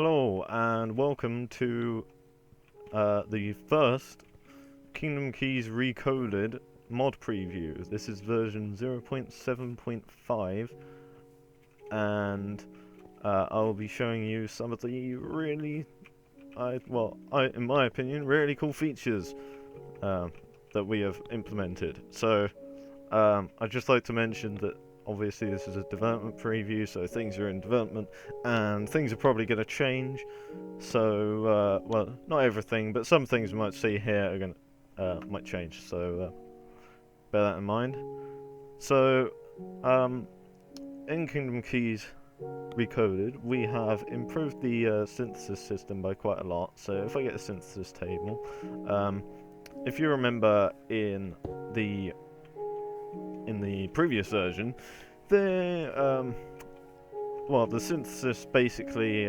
Hello and welcome to the first Kingdom Keys Recoded mod preview. This is version 0.7.5 and I'll be showing you some of the really, in my opinion, really cool features that we have implemented. So I'd just like to mention that obviously this is a development preview, so things are in development and things are probably going to change. So, well, not everything, but some things we might see here are might change. So, bear that in mind. So, in Kingdom Keys Recoded, we have improved the synthesis system by quite a lot. So, if I get a synthesis table, if you remember in the previous version, the synthesis basically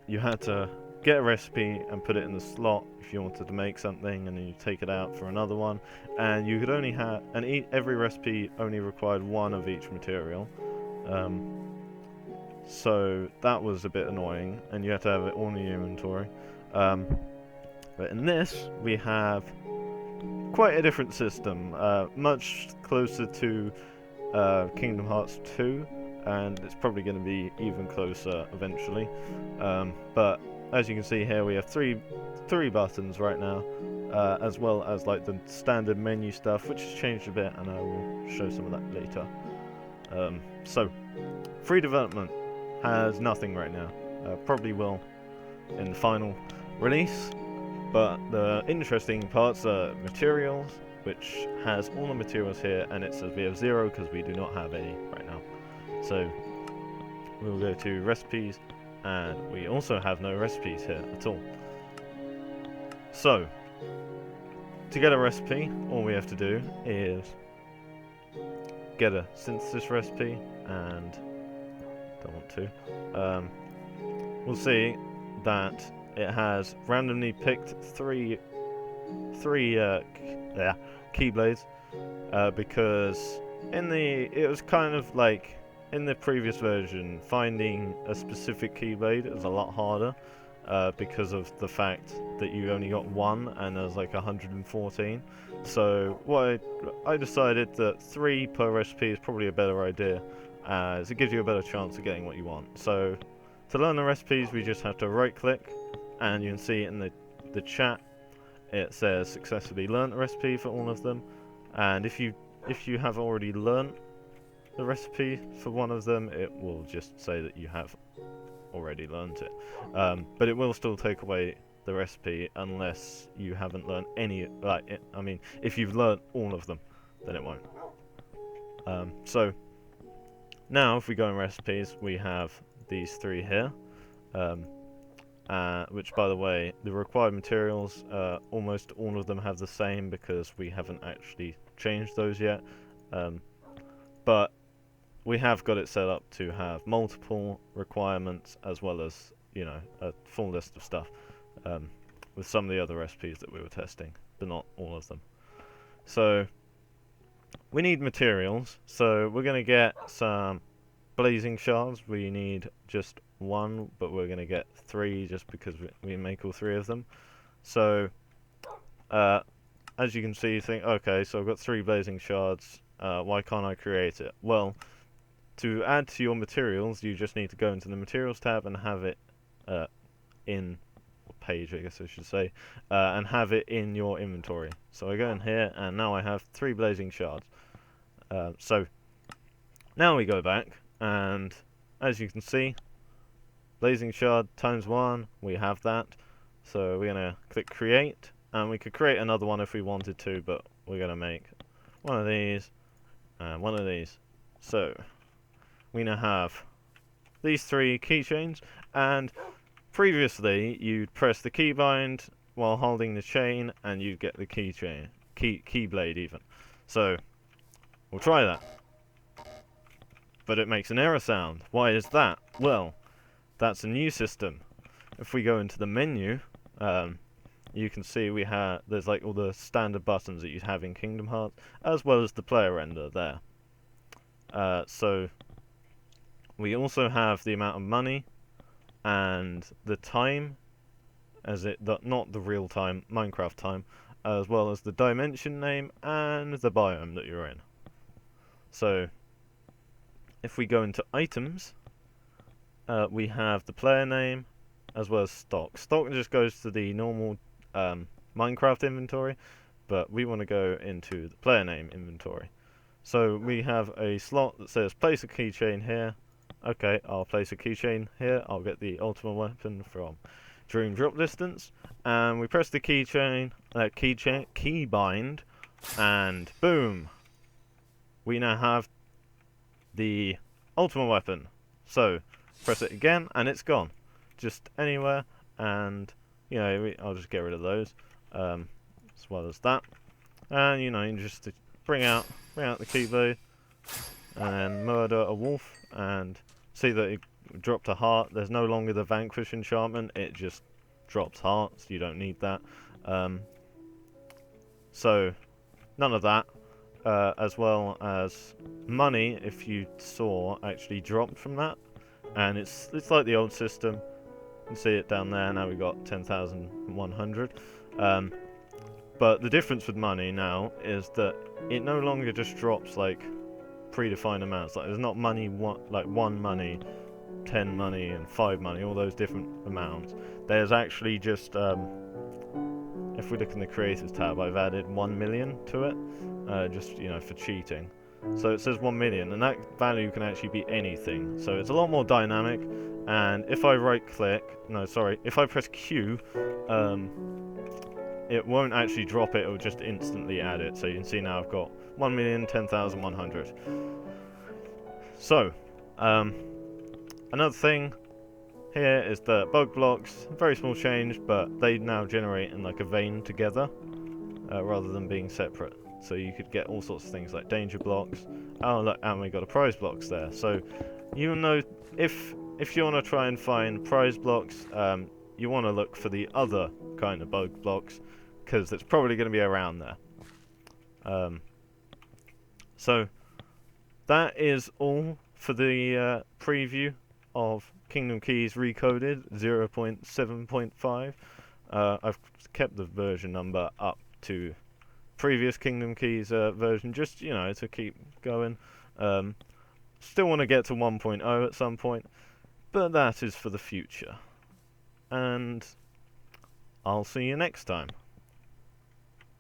you had to get a recipe and put it in the slot if you wanted to make something, and then you take it out for another one, and you could only have every recipe only required one of each material. So that was a bit annoying, and you had to have it all in your inventory. But in this, we have quite a different system, much closer to Kingdom Hearts 2, and it's probably going to be even closer eventually. But as you can see here, we have three buttons right now, as well as like the standard menu stuff, which has changed a bit, and I will show some of that later. So, free development has nothing right now. Probably will in the final release. But the interesting parts are materials, which has all the materials here, and it says we have 0 because we do not have any right now. So we'll go to recipes, and we also have no recipes here at all. So to get a recipe, all we have to do is get a synthesis recipe, and don't want to. We'll see that it has randomly picked three keyblades, because it was kind of like in the previous version, finding a specific keyblade is a lot harder, because of the fact that you only got one and there's like 114. So I decided that 3 per recipe is probably a better idea, as it gives you a better chance of getting what you want. So to learn the recipes, we just have to right click, and you can see in the chat it says successfully learnt the recipe for all of them. And if you have already learnt the recipe for one of them, it will just say that you have already learnt it. But it will still take away the recipe unless you haven't learnt any. If you've learnt all of them, then it won't. So now if we go in recipes, we have these 3 here. Which, by the way, the required materials, almost all of them have the same because we haven't actually changed those yet. But we have got it set up to have multiple requirements, as well as, a full list of stuff, with some of the other recipes that we were testing, but not all of them. So we need materials, so we're going to get some blazing shards. We need just 1, but we're going to get 3 just because we make all 3 of them. So as you can see, you think, okay, so I've got 3 blazing shards, why can't I create it? Well, to add to your materials, you just need to go into the materials tab and have it in page, I guess I should say, and have it in your inventory. So I go in here, and now I have 3 blazing shards. So now we go back, and as you can see, blazing shard times 1, we have that. So we're going to click create, and we could create another one if we wanted to, but we're going to make one of these and one of these. So we now have these 3 keychains, and previously you'd press the keybind while holding the chain and you'd get the keyblade even. So we'll try that. But it makes an error sound. Why is that? Well, that's a new system. If we go into the menu, you can see there's like all the standard buttons that you have in Kingdom Hearts, as well as the player render there. So we also have the amount of money and the time, not the real time, Minecraft time, as well as the dimension name and the biome that you're in. So if we go into items, we have the player name as well as stock. Stock just goes to the normal Minecraft inventory, but we want to go into the player name inventory. So we have a slot that says place a keychain here. Okay, I'll place a keychain here. I'll get the ultimate weapon from Dream Drop Distance, and we press the keybind, and boom, we now have the ultimate weapon. So press it again, and it's gone, just anywhere. And you know, I'll just get rid of those, as well as that. And you know, you just bring out the keyblade, and then murder a wolf, and see that it dropped a heart. There's no longer the vanquish enchantment, it just drops hearts. You don't need that. So none of that, as well as money, if you saw, actually dropped from that, and it's like the old system. You can see it down there. Now we've got 10,100. But the difference with money now is that it no longer just drops like predefined amounts. Like there's not money, like 1 money, 10 money, and 5 money, all those different amounts. There's actually just, if we look in the creators tab, I've added 1 million to it, just, you know, for cheating. So it says 1 million, and that value can actually be anything. So it's a lot more dynamic. And if I if I press Q, it won't actually drop it, it will just instantly add it. So you can see now I've got 1,010,100. So, another thing here is that bug blocks, very small change, but they now generate in like a vein together, rather than being separate. So you could get all sorts of things like danger blocks. Oh look, and we got a prize blocks there. So you know, if you want to try and find prize blocks, you want to look for the other kind of bug blocks, because it's probably going to be around there. So that is all for the preview of Kingdom Keys Recoded 0.7.5. I've kept the version number up to previous Kingdom Keys version, just, you know, to keep going. Still want to get to 1.0 at some point, but that is for the future. And I'll see you next time.